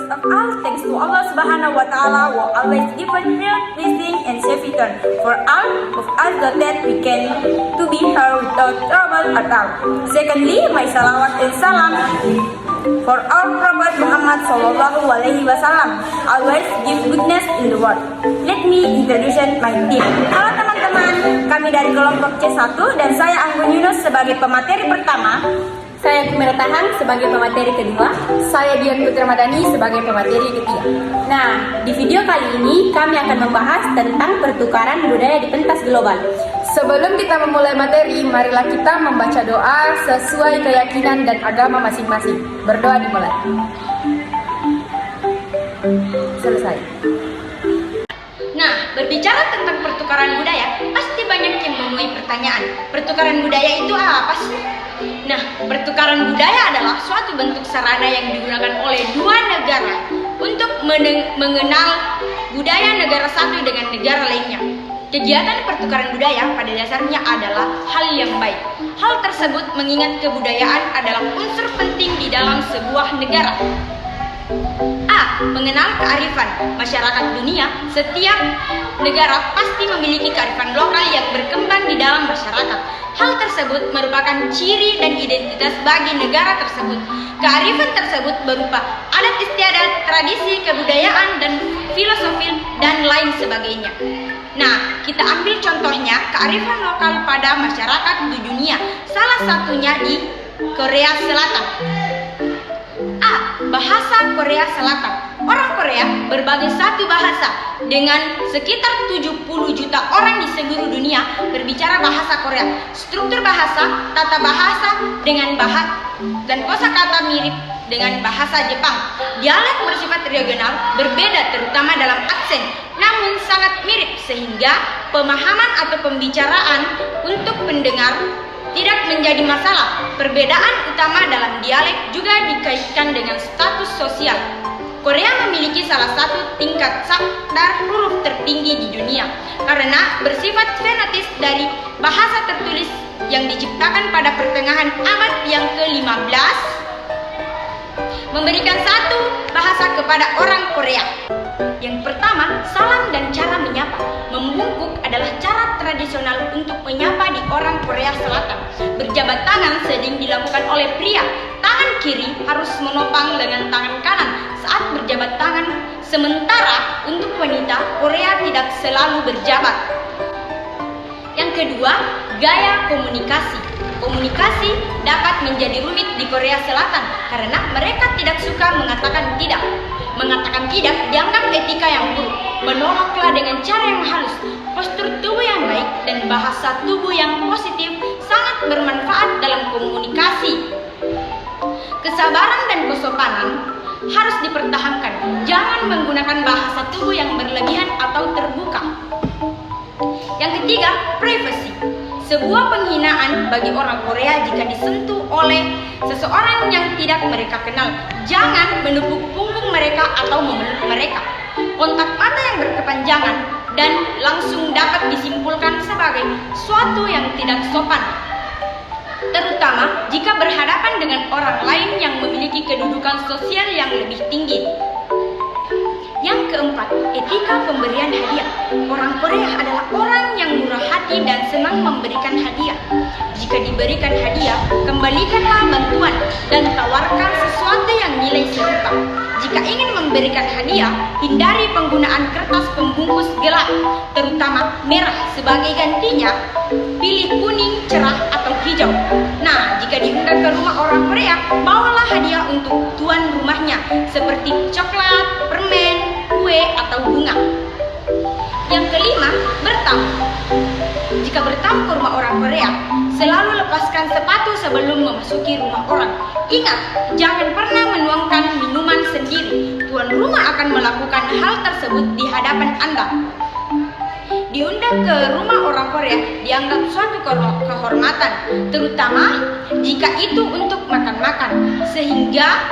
of all, thanks to Allah Subhanahu wa Ta'ala who always given health, blessing, and safe return for all of us so that we can to be here without trouble at all. Secondly, my salawat and salam for our Prophet Muhammad Sallallahu Alaihi Wasallam, always give goodness in the world. Let me introduce my team. Halo teman-teman, kami dari kelompok C1 dan saya Anggun Yunus sebagai pemateri pertama. Saya Kumera Tahang sebagai pemateri kedua. Saya Dian Putra Madani sebagai pemateri ketiga. Nah, di video kali ini kami akan membahas tentang pertukaran budaya di pentas global. Sebelum kita memulai materi, marilah kita membaca doa sesuai keyakinan dan agama masing-masing. Berdoa dimulai. Selesai. Nah, berbicara tentang pertukaran budaya, pasti banyak yang menuai pertanyaan. Pertukaran budaya itu apa sih? Nah, pertukaran budaya adalah suatu bentuk sarana yang digunakan oleh dua negara untuk mengenal budaya negara satu dengan negara lainnya. Kegiatan pertukaran budaya pada dasarnya adalah hal yang baik. Hal tersebut mengingat kebudayaan adalah unsur penting di dalam sebuah negara. A. Mengenal kearifan masyarakat dunia. Setiap negara pasti memiliki kearifan lokal yang berkembang di dalam masyarakat. Hal tersebut merupakan ciri dan identitas bagi negara tersebut. Kearifan tersebut berupa adat istiadat, tradisi, kebudayaan, dan filosofi, dan lain sebagainya. Nah, kita ambil contohnya kearifan lokal pada masyarakat di dunia. Salah satunya di Korea Selatan. A. Bahasa Korea Selatan. Orang Korea berbagai satu bahasa dengan sekitar 70 juta orang di seluruh dunia berbicara bahasa Korea. Struktur bahasa, tata bahasa dengan dan kosakata mirip dengan bahasa Jepang. Dialek bersifat regional berbeda terutama dalam aksen, namun sangat mirip sehingga pemahaman atau pembicaraan untuk pendengar tidak menjadi masalah. Perbedaan utama dalam dialek juga dikaitkan dengan status sosial. Korea memiliki salah satu tingkat sadar huruf tertinggi di dunia karena bersifat fenotis dari bahasa tertulis yang diciptakan pada pertengahan abad yang ke-15 memberikan satu bahasa kepada orang Korea. Yang pertama, salam dan cara menyapa. Membungkuk adalah cara tradisional untuk menyapa di orang Korea Selatan. Berjabat tangan sering dilakukan oleh pria. Tangan kiri harus menopang lengan tangan kanan saat berjabat tangan. Sementara untuk wanita, Korea tidak selalu berjabat. Yang kedua, gaya komunikasi. Komunikasi dapat menjadi rumit di Korea Selatan karena mereka tidak suka mengatakan tidak. Mengatakan tidak dianggap etika yang buruk. Menolaklah dengan cara yang halus. Postur tubuh yang baik dan bahasa tubuh yang positif sangat bermanfaat dalam komunikasi. Kesabaran dan kesopanan harus dipertahankan. Jangan menggunakan bahasa tubuh yang berlebihan atau terbuka. Yang ketiga, privasi. Sebuah penghinaan bagi orang Korea jika disentuh oleh seseorang yang tidak mereka kenal. Jangan menepuk punggung mereka atau memeluk mereka. Kontak mata yang berkepanjangan dan langsung dapat disimpulkan sebagai suatu yang tidak sopan, terutama jika berhadapan dengan orang lain yang memiliki kedudukan sosial yang lebih tinggi. Yang keempat, etika pemberian hadiah. Orang Korea adalah orang yang murah hati dan senang memberikan hadiah. Jika diberikan hadiah, kembalikanlah bantuan dan tawarkan sesuatu yang nilai serupa. Jika ingin memberikan hadiah, hindari penggunaan kertas pembungkus gelap, terutama merah. Sebagai gantinya, pilih kuning, cerah, atau hijau. Nah, jika diundang ke rumah orang Korea, bawalah hadiah untuk tuan rumahnya, seperti coklat, permen, kue, atau bunga. Yang kelima, bertamu. Jika bertamu ke rumah orang Korea, selalu lepaskan sepatu sebelum memasuki rumah orang. Ingat, jangan pernah menuangkan minuman sendiri. Tuan rumah akan melakukan hal tersebut di hadapan Anda. Diundang ke rumah orang Korea dianggap suatu kehormatan, terutama jika itu untuk makan-makan, sehingga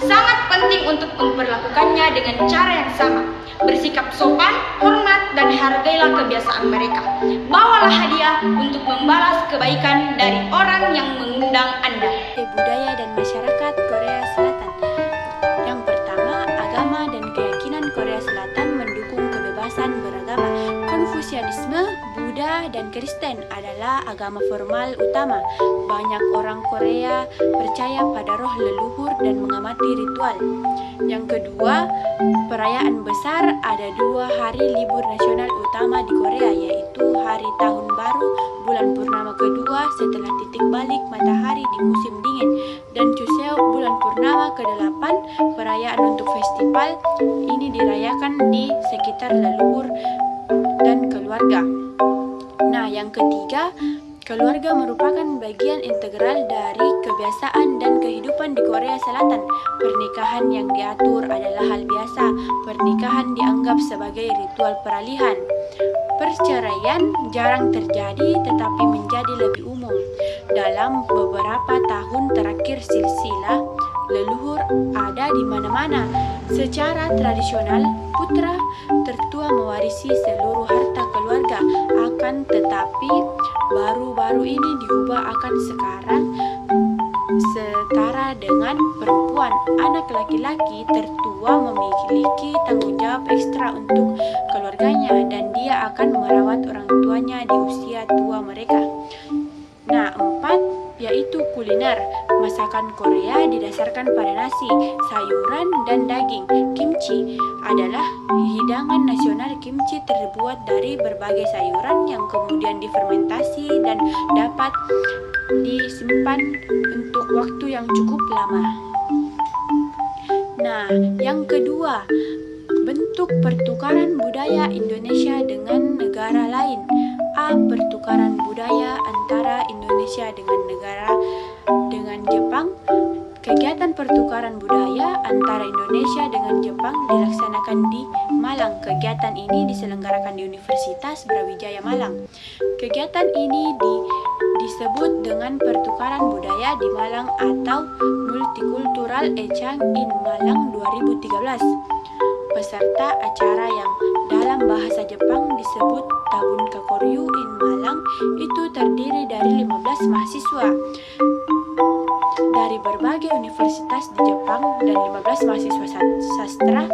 sangat penting untuk memperlakukannya dengan cara yang sama. Bersikap sopan, hormat, dan hargailah kebiasaan mereka. Bawalah hadiah untuk membalas kebaikan dari orang yang mengundang Anda. Budaya dan masyarakat Korea Selatan. Yang pertama, agama dan Kristen adalah agama formal utama. Banyak orang Korea percaya pada roh leluhur dan mengamati ritual. Yang kedua, perayaan besar. Ada 2 hari libur nasional utama di Korea, yaitu Hari Tahun Baru bulan purnama kedua setelah titik balik matahari di musim dingin, dan Chuseok bulan purnama ke-8. Perayaan untuk festival ini dirayakan di sekitar leluhur dan keluarga. Nah, yang ketiga, keluarga merupakan bagian integral dari kebiasaan dan kehidupan di Korea Selatan. Pernikahan yang diatur adalah hal biasa. Pernikahan dianggap sebagai ritual peralihan. Perceraian jarang terjadi tetapi menjadi lebih umum. Dalam beberapa tahun terakhir silsilah leluhur ada di mana-mana. Secara tradisional, putra tertua mewarisi seluruh harta keluarga. Akan tetapi baru-baru ini diubah akan sekarang setara dengan perempuan. Anak laki-laki tertua memiliki tanggung jawab ekstra untuk keluarganya dan dia akan merawat orang tuanya di usia tua mereka. Nah, 4 yaitu kuliner. Masakan Korea didasarkan pada nasi, sayuran, dan daging. Kimchi adalah hidangan nasional. Kimchi terbuat dari berbagai sayuran yang kemudian difermentasi dan dapat disimpan untuk waktu yang cukup lama. Nah, yang kedua, bentuk pertukaran budaya Indonesia dengan negara lain. A. Pertukaran budaya antara Indonesia dengan Jepang. Kegiatan pertukaran budaya antara Indonesia dengan Jepang dilaksanakan di Malang. Kegiatan ini diselenggarakan di Universitas Brawijaya Malang. Kegiatan ini disebut dengan pertukaran budaya di Malang atau Multicultural Exchange in Malang 2013. Peserta acara yang dalam bahasa Jepang disebut Tabun Kakoryu in Malang itu terdiri dari 15 mahasiswa dari berbagai universitas di Jepang dan 15 mahasiswa sastra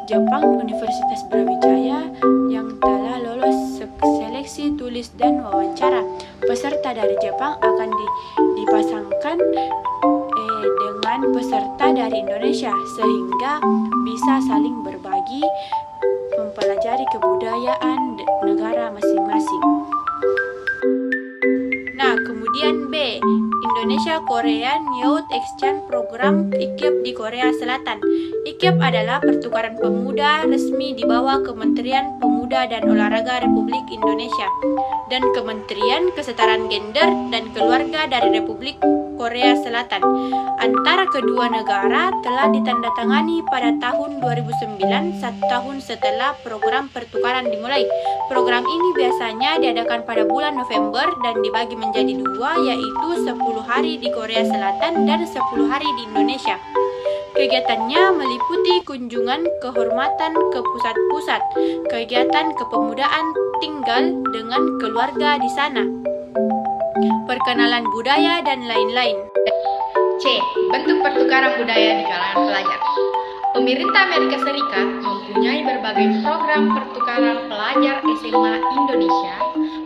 Jepang Universitas Brawijaya yang telah lolos seleksi tulis dan wawancara. Peserta dari Jepang akan dipasangkan dengan peserta dari Indonesia sehingga bisa saling berbagi, mempelajari kebudayaan negara masing-masing. Nah, kemudian B, Indonesia Korean Youth Exchange Program IKEP di Korea Selatan. IKEP adalah pertukaran pemuda resmi di bawah Kementerian Pemuda dan Olahraga Republik Indonesia dan Kementerian Kesetaraan Gender dan Keluarga dari Republik Korea Selatan. Antara kedua negara telah ditandatangani pada tahun 2009, 1 tahun setelah program pertukaran dimulai. Program ini biasanya diadakan pada bulan November dan dibagi menjadi 2, yaitu 10 hari di Korea Selatan dan 10 hari di Indonesia. Kegiatannya meliputi kunjungan kehormatan ke pusat-pusat, kegiatan kepemudaan tinggal dengan keluarga di sana, perkenalan budaya, dan lain-lain. C. Bentuk pertukaran budaya di kalangan pelajar. Pemerintah Amerika Serikat mempunyai berbagai program pertukaran pelajar SMA Indonesia.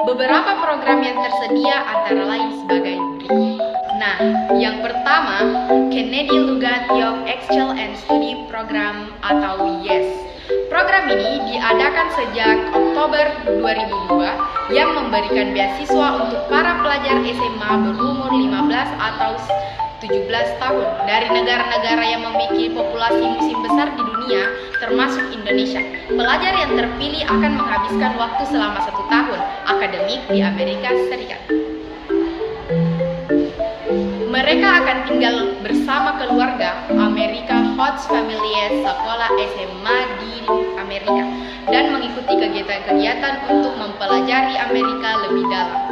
Beberapa program yang tersedia antara lain sebagai berikut. Nah, yang pertama, Kennedy Lugat Young Exchange and Study Program atau YES. Program ini diadakan sejak Oktober 2002 yang memberikan beasiswa untuk para pelajar SMA berumur 15 atau 17 tahun dari negara-negara yang memiliki populasi muslim besar di dunia, termasuk Indonesia. Pelajar yang terpilih akan menghabiskan waktu selama 1 tahun akademik di Amerika Serikat. Mereka akan tinggal bersama keluarga Amerika Host Families sekolah SMA di Amerika dan mengikuti kegiatan-kegiatan untuk mempelajari Amerika lebih dalam,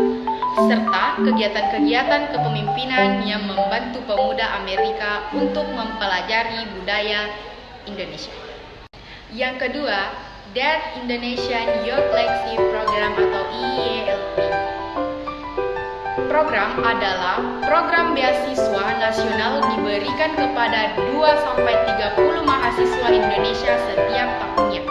serta kegiatan-kegiatan kepemimpinan yang membantu pemuda Amerika untuk mempelajari budaya Indonesia. Yang kedua, That Indonesian Youth Legacy Program atau IYLP. Program adalah program beasiswa nasional diberikan kepada 2-30 mahasiswa Indonesia setiap tahunnya.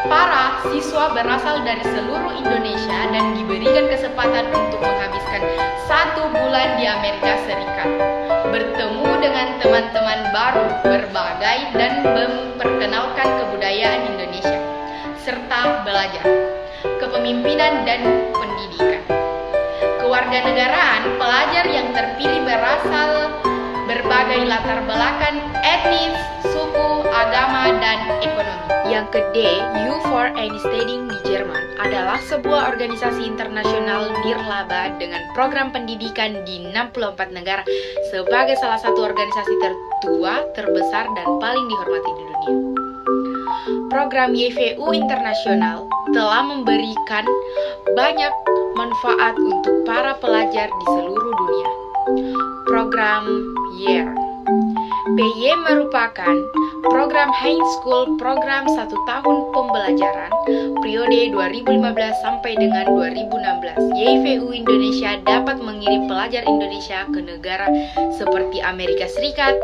Para siswa siswa berasal dari seluruh Indonesia dan diberikan kesempatan untuk menghabiskan 1 bulan di Amerika Serikat, bertemu dengan teman-teman baru, berbagai dan memperkenalkan kebudayaan Indonesia, serta belajar kepemimpinan dan pendidikan. Kewarganegaraan pelajar yang terpilih berasal berbagai latar belakang etnis, suku, agama, dan ekonomi. Yang kedua, Youth for Any Studying di Jerman adalah sebuah organisasi internasional nirlaba dengan program pendidikan di 64 negara sebagai salah satu organisasi tertua, terbesar, dan paling dihormati di dunia. Program YVU Internasional telah memberikan banyak manfaat untuk para pelajar di seluruh dunia. Program YEAR PY merupakan program high school, program 1 tahun pembelajaran periode 2015 sampai dengan 2016. YVU Indonesia dapat mengirim pelajar Indonesia ke negara seperti Amerika Serikat,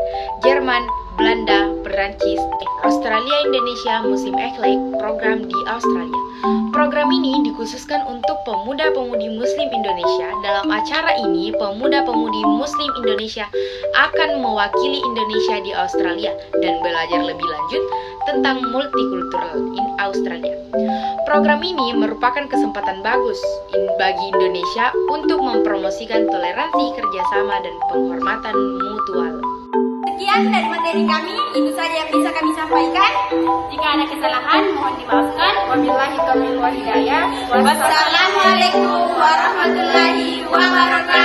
Jerman, Belanda, Perancis, Australia, Indonesia musim Eklik program di Australia. Program ini dikhususkan untuk pemuda-pemudi Muslim Indonesia. Dalam acara ini, pemuda-pemudi Muslim Indonesia akan mewakili Indonesia di Australia dan belajar lebih lanjut tentang multikultural in Australia. Program ini merupakan kesempatan bagus bagi Indonesia untuk mempromosikan toleransi, kerjasama, dan penghormatan mutual. Sekian dari materi kami, itu saja yang bisa kami sampaikan. Jika ada kesalahan, mohon dimaafkan. Wabillahi taufiq wal hidayah. Wassalamualaikum warahmatullahi wabarakatuh.